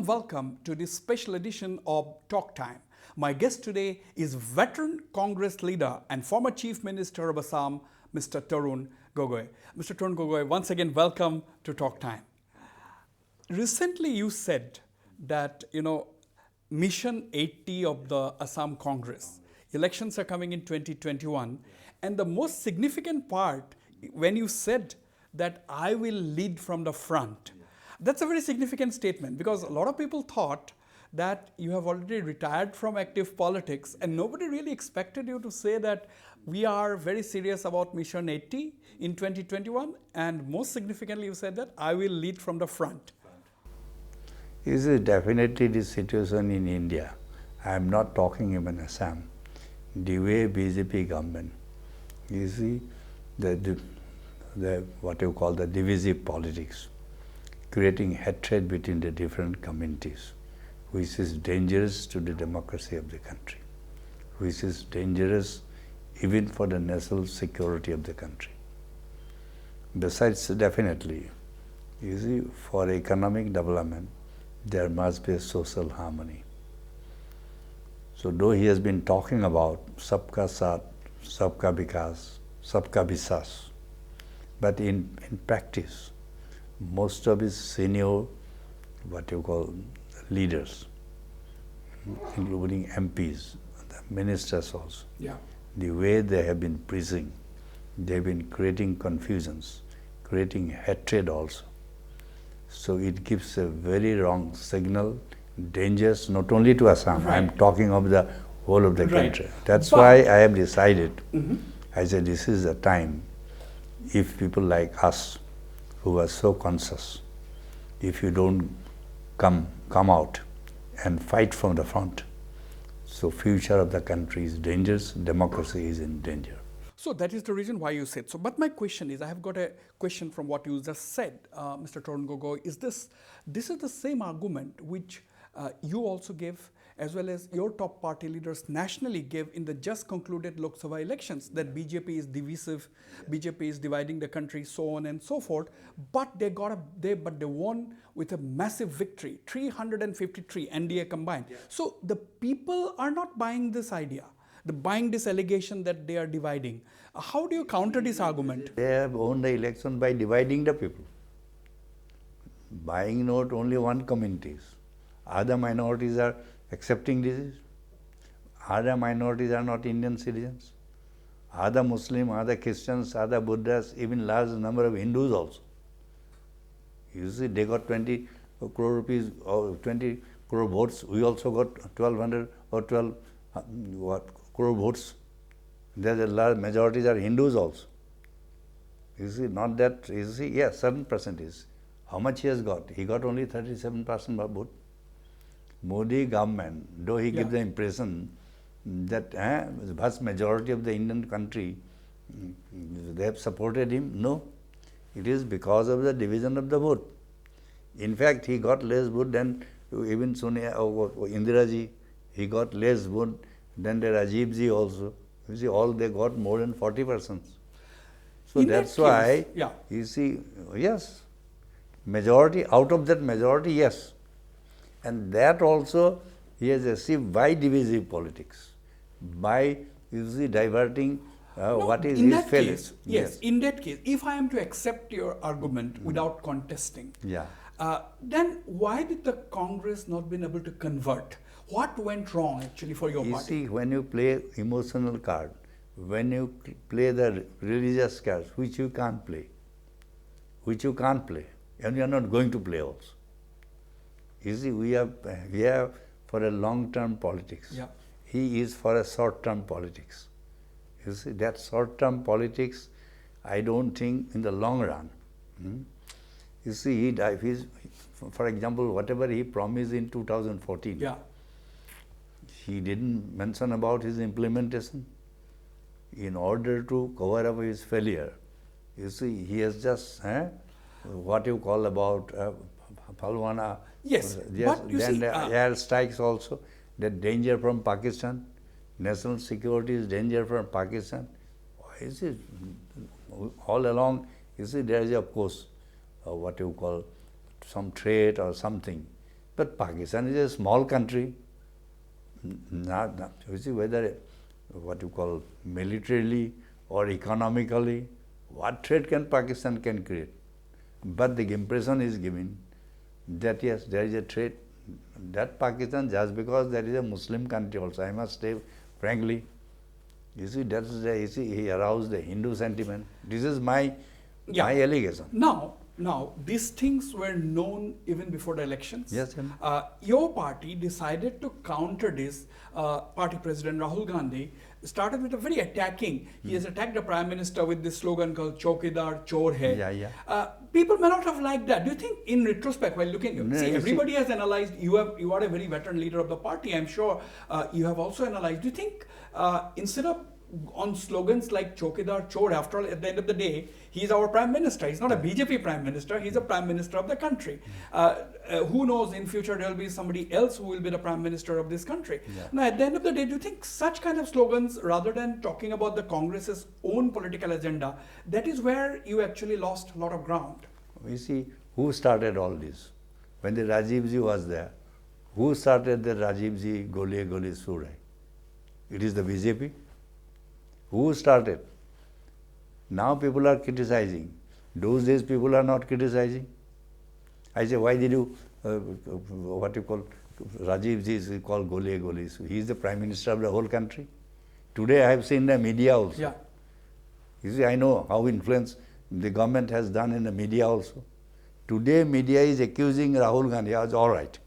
welcome to this special edition of Talk Time. My guest today is veteran Congress leader and former Chief Minister of Assam, Mr. Tarun Gogoi. Mr. Tarun Gogoi, once again, welcome to Talk Time. Recently, you said that, Mission 80 of the Assam Congress, elections are coming in 2021, and the most significant part, when you said that I will lead from the front, that's a very significant statement because a lot of people thought that you have already retired from active politics and nobody really expected you to say that we are very serious about Mission 80 in 2021, and most significantly you said that I will lead from the front. This is definitely the situation in India. I am not talking even Assam. The way BJP government, you see, the what you call the divisive politics, creating hatred between the different communities, which is dangerous to the democracy of the country, which is dangerous even for the national security of the country. Besides, definitely, you see, for economic development, there must be a social harmony. So though he has been talking about Sabka Saath, Sabka Vikas, Sabka Visas, but in practice, most of his senior, what you call, leaders, including MPs, the ministers also, the way they have been preaching, they have been creating confusions, creating hatred also. So it gives a very wrong signal, dangerous not only to Assam, I am talking of the whole of the country. That's why I have decided, I said this is the time, if people like us, who are so conscious, if you don't come out and fight from the front, so future of the country is dangerous, democracy is in danger. So that is the reason why you said so. But my question is, I have got a question from what you just said, Mr. Tarun Gogoi. Is this is the same argument which you also gave, as well as your top party leaders nationally gave in the just concluded Lok Sabha elections, that BJP is divisive, BJP is dividing the country, so on and so forth. But they won with a massive victory, 353 NDA combined. So the people are not buying this idea, buying this allegation that they are dividing. How do you counter this argument? They have won the election by dividing the people, buying not only one communities. Other minorities are accepting this. Other minorities are not Indian citizens. Other Muslims, other Christians, other Buddhists, even large number of Hindus also. You see, they got 20 crore rupees or 20 crore votes. We also got 1200 or 12 crore votes. There's a large majorities are Hindus also. You see, not that, you see, yes, certain percentage. How much he has got? He got only 37% of vote. Modi government, though he gives the impression that the vast majority of the Indian country, they have supported him. No, it is because of the division of the vote. In fact, he got less vote than even Sonia or Indira ji. He got less vote than the Rajiv ji also. You see, all they got more than 40%. So in that's that why, case, you see, yes, majority, out of that majority, yes. And that also he has achieved by divisive politics, by, you see, diverting what is his failures. Yes, in that case, if I am to accept your argument without contesting, then why did the Congress not been able to convert? What went wrong actually for your party? You see, when you play emotional card, when you play the religious cards, which you can't play, and you are not going to play also. You see, we are for a long-term politics. He is for a short-term politics. You see, that short-term politics, I don't think in the long run. You see, for example, whatever he promised in 2014, he didn't mention about his implementation. In order to cover up his failure, you see, he has just, what you call about Palwana. Yes, but you then see, air strikes also, the danger from Pakistan, national security is danger from Pakistan. You see, all along, you see, there is of course what you call some trade or something. But Pakistan is a small country. You see, whether what you call militarily or economically, what threat can Pakistan can create? But the impression is given that yes, there is a threat. That Pakistan, just because there is a Muslim country also, I must say frankly, you see, that's he aroused the Hindu sentiment. This is my allegation. Now, these things were known even before the elections. Yes. Your party decided to counter this. Party President Rahul Gandhi started with a very attacking. He has attacked the Prime Minister with this slogan called "Chaukidar Chor Hai." People may not have liked that. Do you think, in retrospect, while looking, everybody has analyzed. You are a very veteran leader of the party. I'm sure you have also analyzed. Do you think instead of on slogans like Chaukidar Chor, after all, at the end of the day, he's our Prime Minister. He's not a BJP Prime Minister. He's a Prime Minister of the country. Who knows, in future there will be somebody else who will be the Prime Minister of this country. Now, at the end of the day, do you think such kind of slogans, rather than talking about the Congress's own political agenda, that is where you actually lost a lot of ground? You see, who started all this? When the Rajiv Ji was there, who started the Rajiv Ji Goliye Goli Surai? It is the BJP. Who started? Now people are criticizing. Those days people are not criticizing. I say, why did you, what you call, Rajiv Ji is called Goliye Goli. He is the Prime Minister of the whole country. Today I have seen the media also. You see, I know how influence the government has done in the media also. Today media is accusing Rahul Gandhi. It's all right.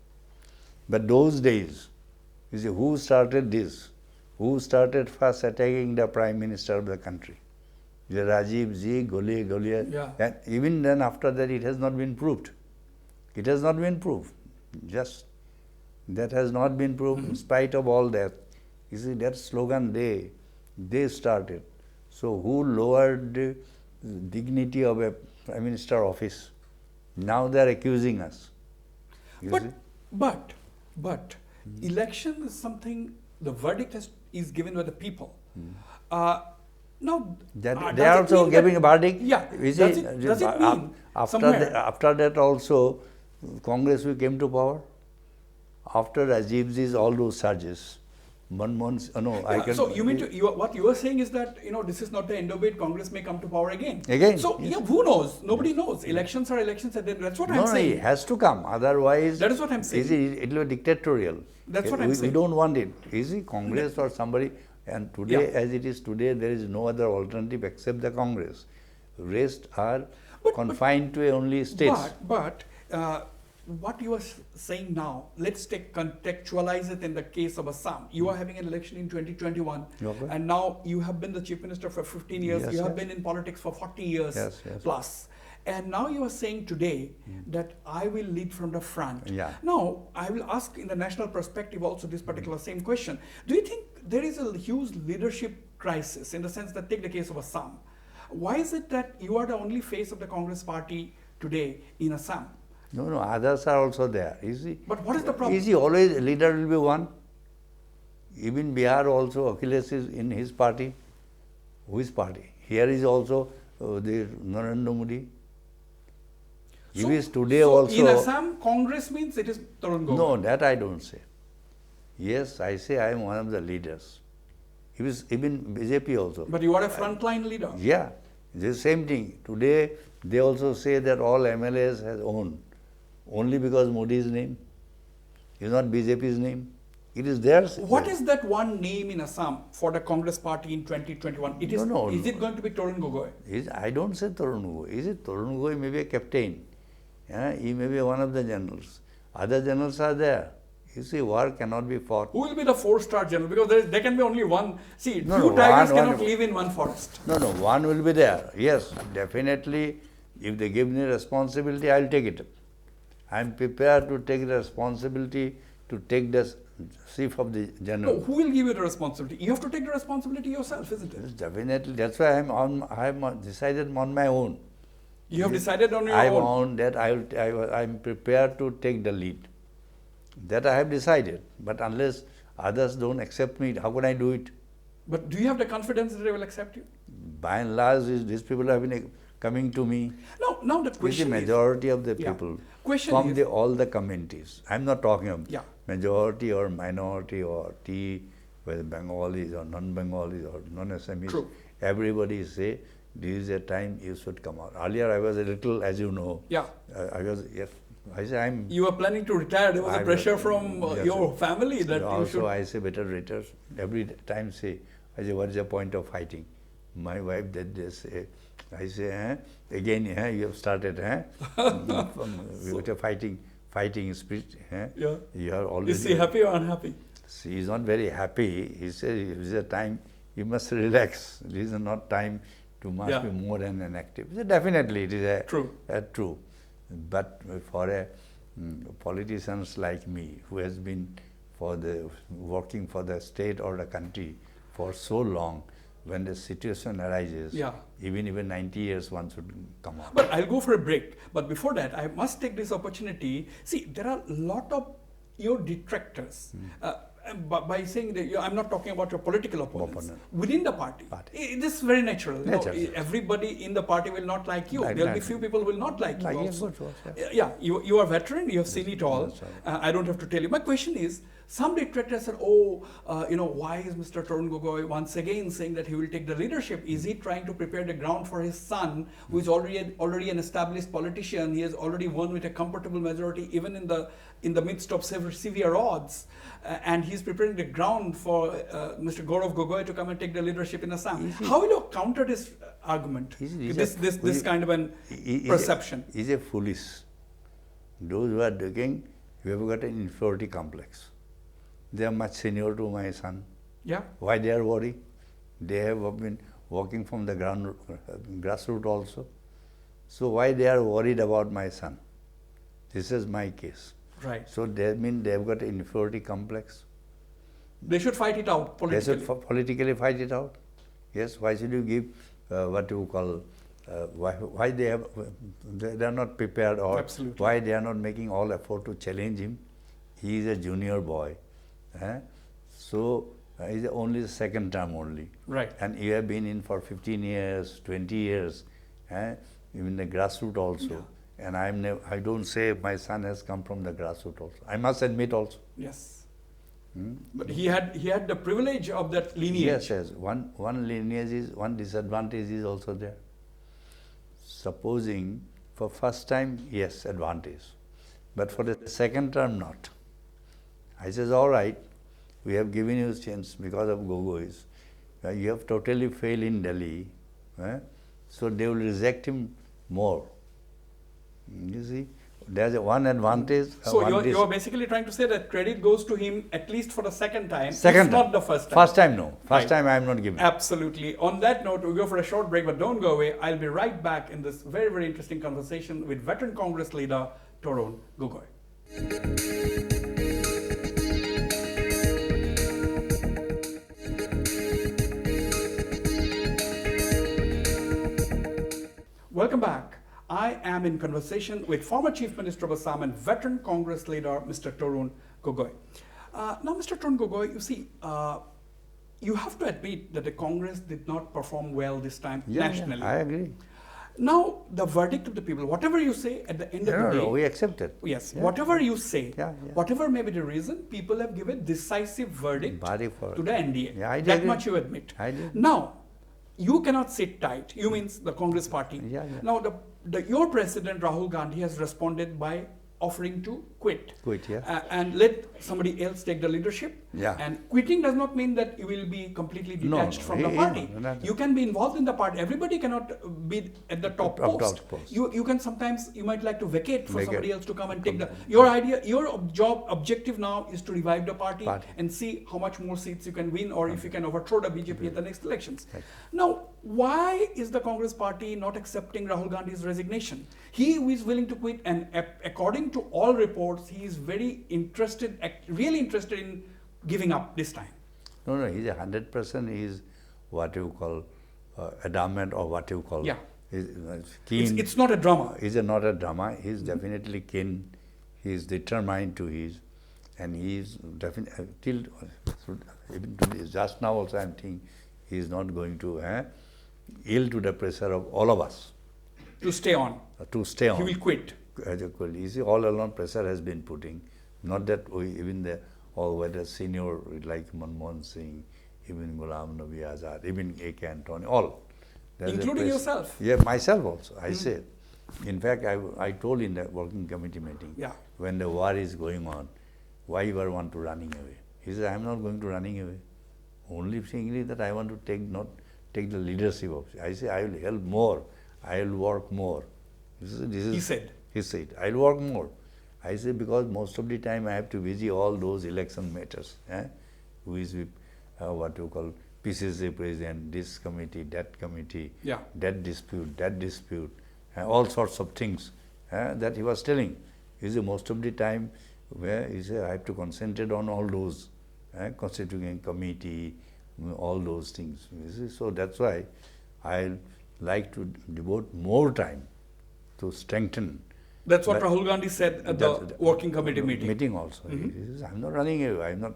But those days, you see, who started this? Who started first attacking the Prime Minister of the country? The Rajiv Ji, Goliye. And even then, after that, it has not been proved. It has not been proved. Just that has not been proved in spite of all that. You see, that slogan they started. So who lowered the dignity of a Prime Minister office? Now they are accusing us. But election is something, the verdict is given by the people. Now, they are also giving a verdict. Does it mean after that also, Congress we came to power. After Rajiv Ji's all those charges, So you mean what you are saying is that this is not the end of it. Congress may come to power again. So who knows? Nobody knows. Elections are elections, and that's what I'm saying. It has to come. Otherwise, that is what I'm saying. It will be dictatorial. That's what I'm saying. We don't want it. Congress or somebody. And today, as it is today, there is no other alternative except the Congress. Rest are confined to only states. But what you are saying now, let's contextualize it in the case of Assam. You are having an election in 2021, and now you have been the Chief Minister for 15 years. You have been in politics for 40 years plus. And now you are saying today that I will lead from the front. Now, I will ask in the national perspective also this particular same question. Do you think there is a huge leadership crisis in the sense that, take the case of Assam? Why is it that you are the only face of the Congress party today in Assam? No, others are also there. But what is the problem? Always a leader will be one. Even Bihar also, Achilles is in his party. Which party? Here is also the Narendra Modi. Also in Assam, Congress means it is Tarun Gogoi. No, that I don't say. Yes, I say I am one of the leaders. Even BJP also. But you are a frontline leader. Yeah, the same thing. Today, they also say that all MLAs has owned. Only because Modi's name is not BJP's name. It is theirs. What is that one name in Assam for the Congress party in 2021? Is it going to be Tarun Gogoi? I don't say Tarun Gogoi. Tarun Gogoi may be a captain. He may be one of the generals. Other generals are there. You see, war cannot be fought. Who will be the 4-star general? Because there can be only one. See, two tigers cannot live in one forest. One will be there. Yes, definitely. If they give me responsibility, I will take it. I am prepared to take the responsibility to take the chief of the general. No, who will give you the responsibility? You have to take the responsibility yourself, isn't it? Yes, definitely. That's why I have decided on my own. You have decided on your own? I own that I am prepared to take the lead. That I have decided. But unless others don't accept me, how can I do it? But do you have the confidence that they will accept you? By and large, these people have been coming to me. Now the Is the question is, majority of the Yeah. people Question from is- all the communities. I'm not talking of Yeah. majority or minority or whether Bengalis or non-Bengalis or non-Assamese. True. Everybody say, this is a time you should come out. Earlier I was a little, as you know, Yeah. I say I'm. You were planning to retire. There was a I pressure was- from yes, your family that you also should. I say better retire. Every time say, I say, what is the point of fighting? My wife did this. I say, again, you have started, with a fighting spirit. Yeah. You are already. Is she happy or unhappy? She is not very happy. He says, it is a time you must relax. This is not time to must Yeah. be more and active. So definitely, it is True. True. But for a politicians like me, who has been working for the state or the country for so long, when the situation arises, Yeah. even 90 years one should come out. But I'll go for a break. But before that, I must take this opportunity. See, there are a lot of your detractors. By saying that, I'm not talking about your political opponents. Within the party. This is very natural. Everybody in the party will not like you. There will be few people who will not like you also. Yeah, you are a veteran. You have seen it all. I don't have to tell you. My question is, some detractors said, why is Mr. Tarun Gogoi once again saying that he will take the leadership? Is he trying to prepare the ground for his son, who is already an established politician? He has already won with a comfortable majority, even in the midst of severe odds. And he's preparing the ground for Mr. Gaurav Gogoi to come and take the leadership in Assam. How will you counter this argument? This kind of an perception? Is a foolish. Those who are doing, you have got an inferiority complex. They are much senior to my son. Yeah. Why they are worried? They have been working from the grassroots also. So why they are worried about my son? This is my case. Right. So they mean they have got an inferiority complex. They should fight it out politically. They should politically fight it out. Yes. Why should you give what you call? Why they are not prepared, or Absolutely. why they are not making all effort to challenge him? He is a junior boy. So he's only the second term only. Right. And you have been in for 15 years, 20 years, even the grassroots also. Yeah. And I don't say my son has come from the grassroots also. I must admit also. Yes. But he had the privilege of that lineage. Yes. One lineage is, one disadvantage is also there. Supposing for first time, yes, advantage. But for the second term, not. I says, all right, we have given you a chance because of Gogois. You have totally failed in Delhi. So they will reject him more. You see, there's one advantage. So you're basically trying to say that credit goes to him at least for the second time. Second not time. the first time. First time, no. First Right. time I am not giving. Absolutely. On that note, we'll go for a short break, but don't go away. I'll be right back in this very, very interesting conversation with veteran Congress leader Tarun Gogoi. Welcome back. I am in conversation with former Chief Minister of Assam and veteran Congress leader, Mr. Tarun Gogoi. Now, Mr. Tarun Gogoi, you see, you have to admit that the Congress did not perform well this time nationally. I agree. Now, the verdict of the people, whatever you say at the end of the day, we accept it. yes, whatever you say, Yeah. whatever may be the reason, people have given decisive verdict to the NDA. Yeah, I that agree. much you admit. I did. Now, you cannot sit tight. You means the Congress party. Yeah. Now, your president Rahul Gandhi has responded by offering to quit. And let somebody else take the leadership. Yeah. And quitting does not mean that you will be completely detached from the party. You can be involved in the party. Everybody cannot be at the top post. You can sometimes, you might like to vacate for somebody else to come and take your objective now is to revive the party and see how much more seats you can win, or if you can overthrow the BJP at the next elections. Now, why is the Congress party not accepting Rahul Gandhi's resignation? He is willing to quit, and according to all reports, he is very interested, really interested in giving up this time. No, he's 100%. He's what you call adamant, or what you call. Yeah. Keen. It's not a drama. It's not a drama. He's definitely keen. He's determined to his, and he's definitely till even today, just now also I'm thinking he's not going to yield to the pressure of all of us. to stay on. To stay on. He will quit. You see, all along pressure has been putting. Not that even the whether senior like Manmohan Singh, even Ghulam Nabi Azad, even A.K. Antony, all. Including yourself. Yeah, myself also. I said. In fact, I told in the working committee meeting, when the war is going on, why you are want to running away? He said, I am not going to running away. Only thing is that I want to take the leadership of it. I say, I will help more. I will work more. He said. He said, I will work more. I say, because most of the time I have to visit all those election matters. Who is with what you call PCC president, this committee, that dispute, all sorts of things that he was telling. He said, most of the time where he said, I have to concentrate on all those, constituting committee, all those things. You see? So that's why I like to devote more time to strengthen. That's what Rahul Gandhi said at the working committee meeting. Meeting also. He says, I'm not running away. I'm not.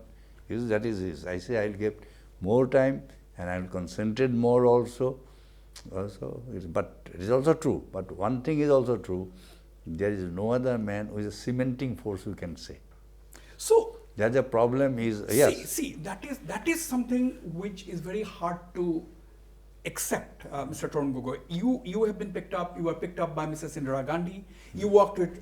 He says, that is his. I say, I'll get more time and I'll concentrate more also. But it is also true. But one thing is also true. There is no other man who is a cementing force, we can say. So that's the problem is, yes. See, that is something which is very hard to accept, Mr. Tarun Gogoi. You have been picked up, you were picked up by Mrs. Indira Gandhi, you worked with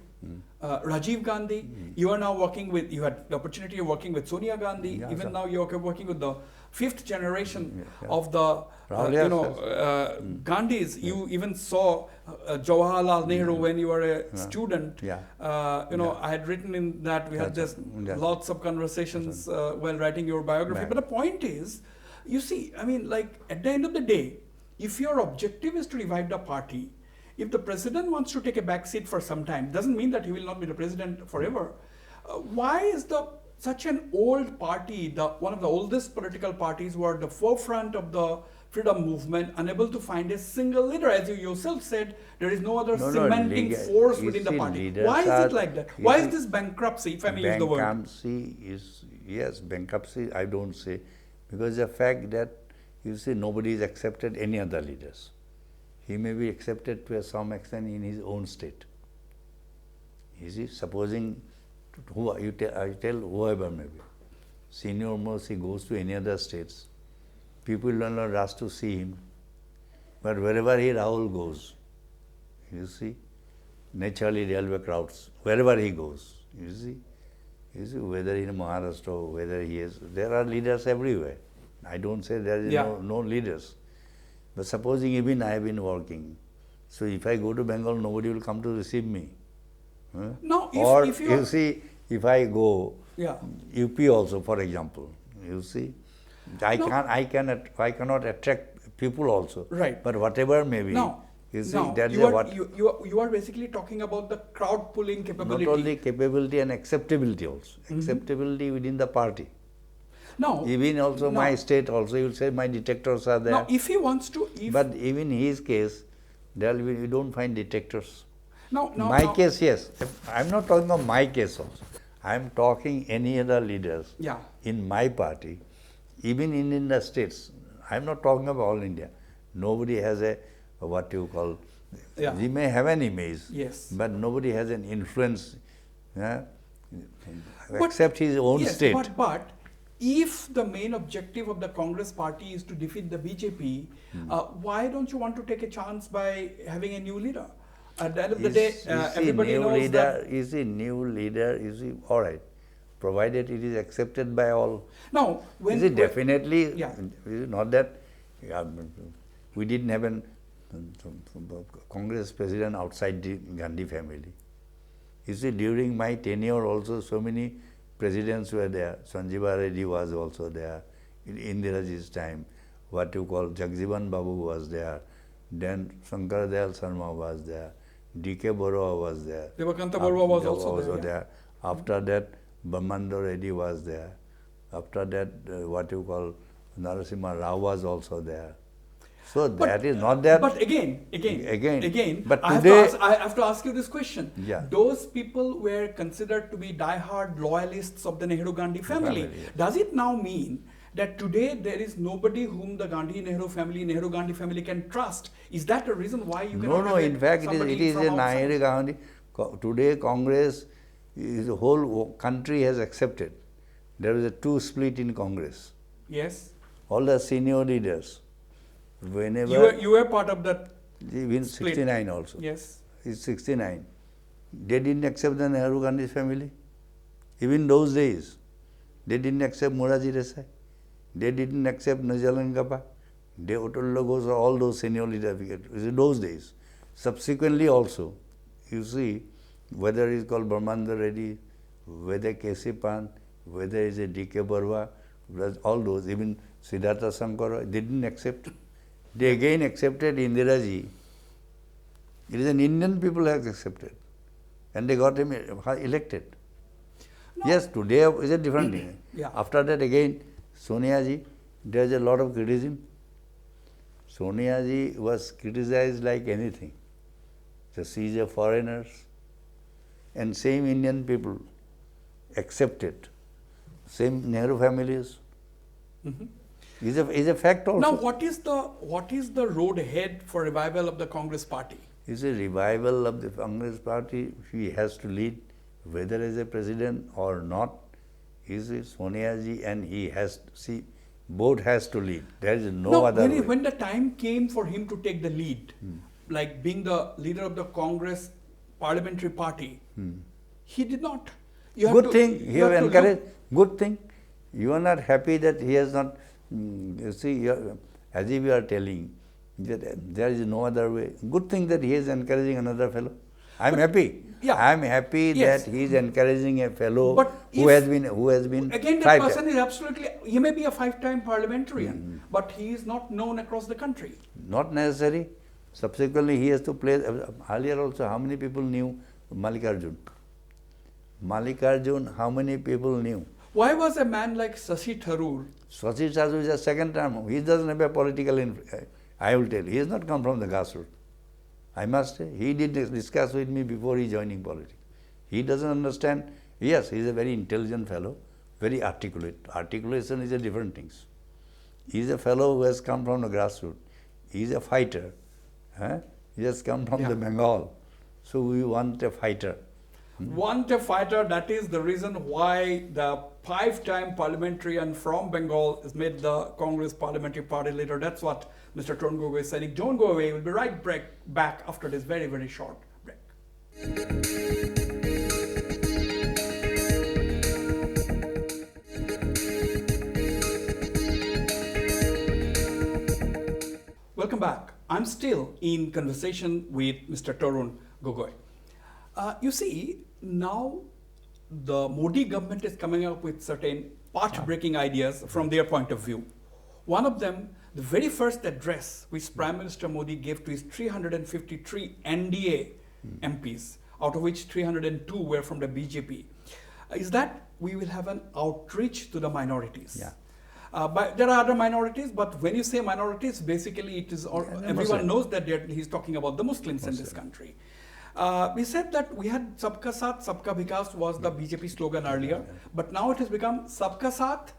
Rajiv Gandhi, you are now working with, you had the opportunity of working with Sonia Gandhi, even now you are working with the fifth generation of the, Gandhis. You even saw Jawaharlal Nehru when you were a student. I had written in that, we had just lots of conversations while writing your biography. But the point is, you see, I mean, like at the end of the day, if your objective is to revive the party, if the president wants to take a back seat for some time, doesn't mean that he will not be the president forever. Why is such an old party, one of the oldest political parties who are at the forefront of the freedom movement, unable to find a single leader? As you yourself said, there is no other cementing force within the party. Why is it like that? Why is this bankruptcy, if I may use the word? Bankruptcy is, yes, bankruptcy, I don't say. Because the fact that, you see, nobody is accepted any other leaders. He may be accepted to some extent in his own state. You see, supposing, I tell whoever may be, senior most, he goes to any other states, people don't rush to see him. But wherever Rahul goes, you see, naturally there will be crowds, wherever he goes, you see, whether in Maharashtra, whether he is, there are leaders everywhere. I don't say there is no leaders. But supposing even I have been working, so if I go to Bengal, nobody will come to receive me. No, if you see, if I go, UP also, for example, you see, I cannot attract people also. Right. But whatever may be. You see, you are basically talking about the crowd pulling capability. Not only capability and acceptability also. Acceptability within the party. No. Even also my state also, you will say my detectors are there. Now, if he wants to... But even in his case, you don't find detectors. My case, yes. I am not talking of my case also. I am talking any other leaders in my party, even in the states. I am not talking about all India. Nobody has a, what you call, he may have an image, but nobody has an influence except his own state. But if the main objective of the Congress party is to defeat the BJP, why don't you want to take a chance by having a new leader? At the end of the day, everybody knows that... New leader, all right, provided it is accepted by all. Now, definitely, not that we didn't have a Congress president outside the Gandhi family. You see, during my tenure also, so many presidents were there. Sanjeeva Reddy was also there in Indiraji's time. What you call Jagjivan Babu was there. Then Shankar Dayal Sharma was there. D.K. Barua was there. Devakanta Barua was also there. After that, Brahmando Reddy was there. After that, what you call Narasimha Rao was also there. So that is not that. But again. But today, I have to ask you this question. Yeah. Those people were considered to be die-hard loyalists of the Nehru-Gandhi family. Does it now mean that today there is nobody whom the Gandhi-Nehru family, Nehru-Gandhi family can trust. Is that a reason why you cannot No, in fact, somebody it is from a outside? Nehru Gandhi. Today, Congress, the whole country has accepted. There is a two split in Congress. Yes. All the senior leaders, whenever You were part of that even split. 69 also. Yes. It's 69. They didn't accept the Nehru Gandhi family. Even those days, they didn't accept Moraji Desai. They didn't accept Najalan Gapa. They Otologos, all those senior leaders. In those days. Subsequently also, you see, whether it's called Brahmandar Reddy, whether Kesipan, whether it's a D.K. Barwa, all those, even Siddhartha Sankara, they didn't accept. They again accepted Indiraji. It is an Indian people who has accepted. And they got him elected. No. Yes, today is a different thing. Yeah. After that again, Sonia ji, there is a lot of criticism. Sonia ji was criticized like anything. So she is a foreigner. And same Indian people accepted. Same Nehru families. Is a fact also. Now, what is the road ahead for revival of the Congress party? Is a revival of the Congress party. He has to lead, whether as a president or not. Is Sonia ji, and he has both has to lead. There is no other way. When the time came for him to take the lead, like being the leader of the Congress parliamentary party, he did not. Good thing, he have encouraged. Good thing. You are not happy that he has not, you see, as if you are telling that there is no other way. Good thing that he is encouraging another fellow. I am happy. Yeah. I am happy Yes. that he is encouraging a fellow But who if- has been Again, that fighter. person is absolutely, he may be a 5-time parliamentarian, but he is not known across the country. Not necessary. Subsequently, he has to play. Earlier also, how many people knew Mallikarjun? Mallikarjun, how many people knew? Why was a man like Shashi Tharoor? Shashi Tharoor is a second term. He doesn't have a political I will tell you. He has not come from the grassroots. I must say, he did discuss with me before he joining politics. He doesn't understand. Yes, he is a very intelligent fellow, very articulate. Articulation is a different thing. He is a fellow who has come from the grassroots. He is a fighter. He has come from the Bengal. So we want a fighter. Want a fighter, that is the reason why the 5-time parliamentarian from Bengal is made the Congress parliamentary party leader. That's what Mr. Tarun Gogoi is saying. Don't go away. We'll be right back after this very, very short break. Welcome back. I'm still in conversation with Mr. Tarun Gogoi. You see, now the Modi government is coming up with certain path-breaking ideas from their point of view. One of them, the very first address which Prime Minister Modi gave to his 353 NDA MPs, out of which 302 were from the BJP, is that we will have an outreach to the minorities. Yeah. But there are other minorities, but when you say minorities, basically it is everyone knows that he's talking about the Muslims in this country. We said that we had Sabka Saath, Sabka Vikas was the BJP slogan earlier, but now it has become Sabka Saath,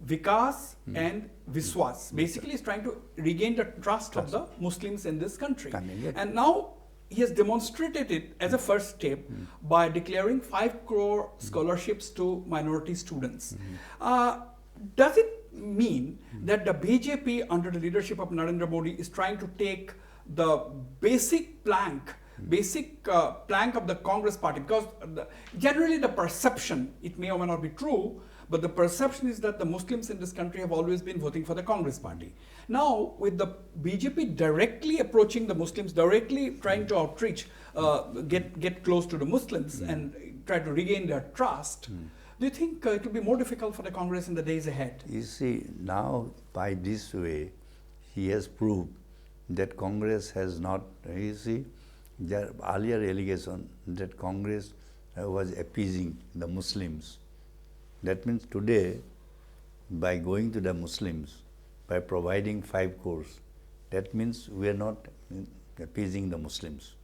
Vikas and Viswas. Basically, it's trying to regain the trust of the Muslims in this country. And now he has demonstrated it as a first step by declaring 5 crore scholarships to minority students. Does it mean that the BJP under the leadership of Narendra Modi is trying to take the basic plank of the Congress party? Because generally the perception, it may or may not be true, but the perception is that the Muslims in this country have always been voting for the Congress party. Now, with the BJP directly approaching the Muslims, directly trying to outreach, get close to the Muslims and try to regain their trust, do you think it will be more difficult for the Congress in the days ahead? You see, now by this way, he has proved that Congress has not, you see, the earlier allegation that Congress was appeasing the Muslims. That means today, by going to the Muslims, by providing 5 crores, that means we are not appeasing the Muslims.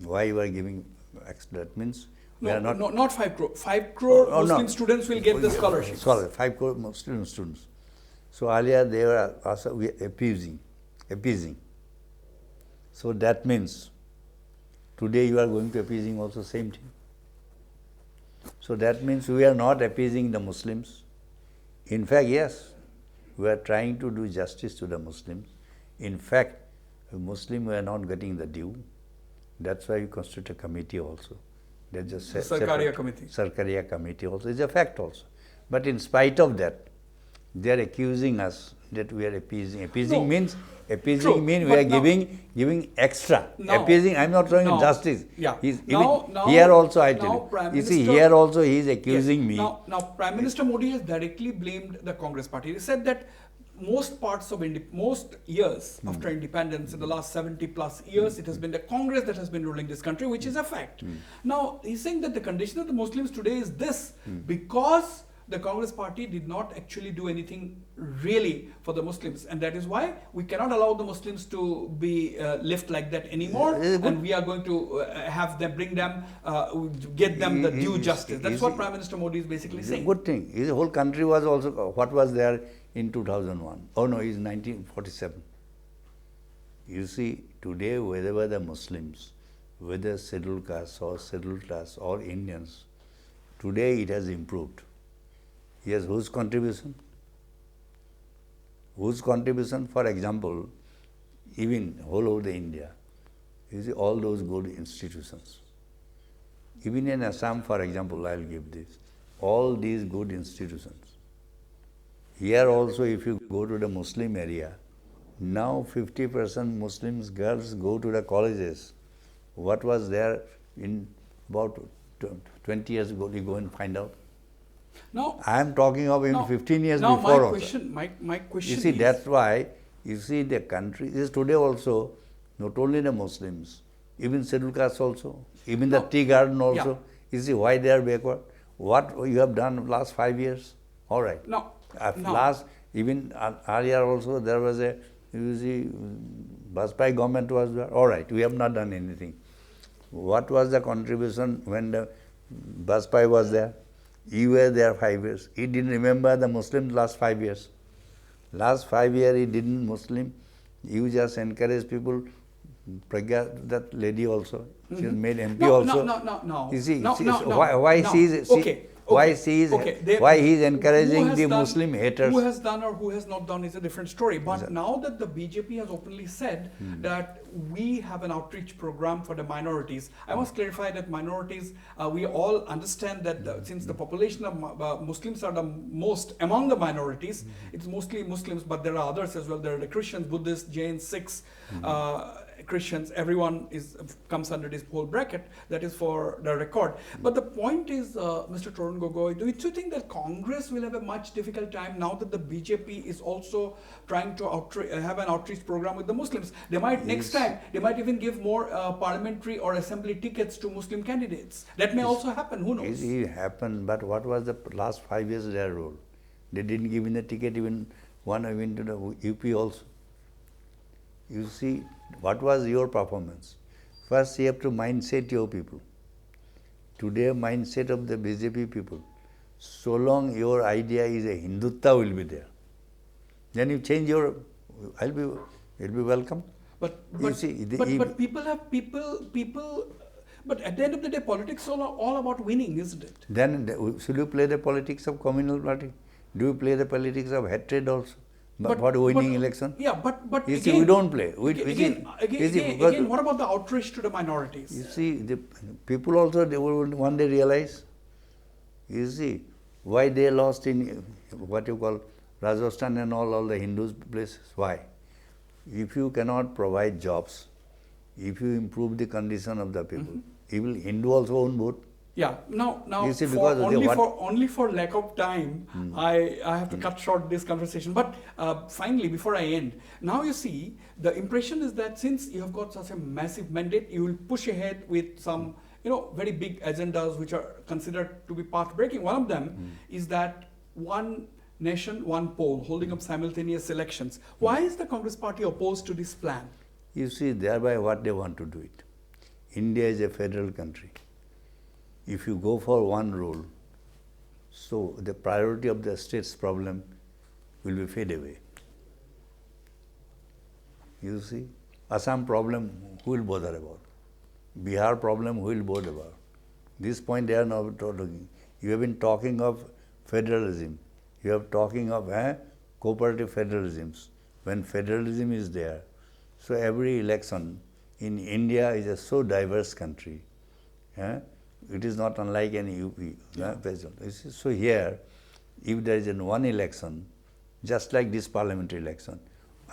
Why you are giving extra? That means We are not, not 5 crore. 5 crore Oh, no. Muslim students will get the scholarships. Sorry, 5 crore Muslim students. So earlier they were also appeasing. So that means today you are going to appeasing also same thing. So that means we are not appeasing the Muslims. In fact, yes, we are trying to do justice to the Muslims. In fact, Muslims were not getting the due. That's why we constitute a committee also. That's just Sarkariya committee. Sarkariya committee also is a fact also. But in spite of that, they are accusing us that we are appeasing. Appeasing No. means True, we but are now- giving extra. Now- appeasing, I am not talking now- justice. yeah. He's Now- even now- here also I now tell you. Prime You see, Minister- here also he is accusing Yes. me. Now, Prime Minister Modi has directly blamed the Congress party. He said that most parts of most years after independence, in the last 70 plus years, it has been the Congress that has been ruling this country, which is a fact. Now, he's saying that the condition of the Muslims today is this, because the Congress party did not actually do anything really for the Muslims, and that is why we cannot allow the Muslims to be left like that anymore, and we are going to have them, bring them, get them the due justice. That's what Prime Minister Modi is basically It's a saying. good thing. His whole country was also, what was there in 2001? Oh no, it's 1947. You see, today wherever the Muslims, whether scheduled caste or Indians, today it has improved. Yes, whose contribution? Whose contribution? For example, even all over the India, you see all those good institutions. Even in Assam, for example, I will give this. All these good institutions. Here also, if you go to the Muslim area, now 50% Muslims girls go to the colleges. What was there in about 20 years ago? You go and find out. Now, I am talking of even 15 years now before my also. question, my question You see, is, that's why, you see, the country is today also, not only the Muslims, even scheduled castes also, even the tea garden also. You see, why they are backward? What you have done last 5 years? All right. now, Last, even earlier also, there was a, you see, Wasbir government was there. All right, we have not done anything. What was the contribution when the Wasbir was there? You were there 5 years. He didn't remember the Muslims last 5 years. Last 5 years he didn't Muslim. You just encourage people. Pragya, that lady also, she was made MP also. No. You see, Why she is encouraging the Muslim haters. Who has done or who has not done is a different story. But now that the BJP has openly said that we have an outreach program for the minorities, I must clarify that minorities, we all understand that since the population of Muslims are the most among the minorities, it's mostly Muslims, but there are others as well. There are the Christians, Buddhists, Jains, Sikhs, Christians, everyone comes under this whole bracket. That is for the record. But the point is, Mr. Tarun Gogoi, do you think that Congress will have a much difficult time now that the BJP is also trying to have an outreach program with the Muslims? They might next time, they might even give more parliamentary or assembly tickets to Muslim candidates. That may also happen, who knows? It happened, but what was the last 5 years their role? They didn't give in the ticket even one even to the UP also. You see, what was your performance? First, you have to mindset your people. Today, mindset of the BJP people, so long your idea is a Hindutva will be there. Then you change your, you'll be welcome. But you see, people have people. But at the end of the day, politics is all about winning, isn't it? Then should you play the politics of communal party? Do you play the politics of hatred also? For winning election? Yeah, but you again, see, we don't play. Again, what about the outreach to the minorities? You see, the people also, they will one day realize, you see, why they lost in what you call Rajasthan and all the Hindus places. Why? If you cannot provide jobs, if you improve the condition of the people, even Hindu also won't vote. Yeah. Now, you see, only for lack of time, I have to cut short this conversation. But finally, before I end, now you see, the impression is that since you have got such a massive mandate, you will push ahead with some, very big agendas which are considered to be path-breaking. One of them is that one nation, one poll, holding up simultaneous elections. Why is the Congress party opposed to this plan? You see, thereby what they want to do it. India is a federal country. if you go for one rule, so the priority of the state's problem will be fade away. You see, Assam problem, who will bother about? Bihar problem, who will bother about? This point they are not talking. You have been talking of federalism. You are talking of cooperative federalisms. When federalism is there, so every election in India is a so diverse country. It is not unlike any UP. So here, if there is one election, just like this parliamentary election,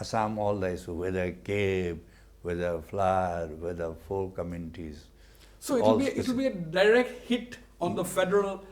Assam, all the issues, whether cave, whether flood, whether four communities. So it will be a direct hit on the federal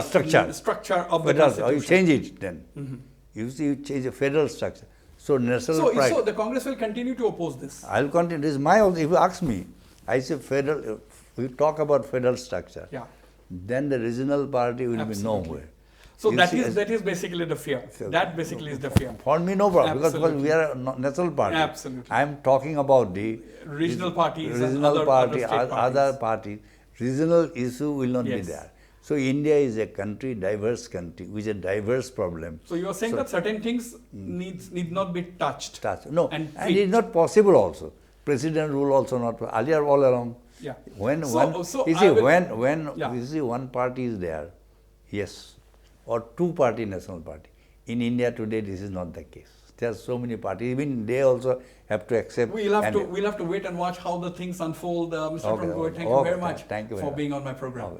structure of the constitution. You change it then. You see, you change the federal structure. So national pride. So the Congress will continue to oppose this. I will continue. This is my. If you ask me, I say federal. We talk about federal structure. Yeah. Then the regional party will be nowhere. So that is basically the fear. That basically is the fear. For me, no problem, because we are a national party. Absolutely. I am talking about the regional parties, regional party, other parties. Regional issue will not be there. So India is a country, diverse country, with a diverse problem. So you are saying that certain things need not be touched. No, and it is not possible also. President rule also not earlier all along. Yeah. When you see one party is there, yes, or two-party national party. In India today, this is not the case. There are so many parties. Even they also have to accept. We'll have to wait and watch how the things unfold. Mr. Tarun Gogoi, thank you very much for being on my program.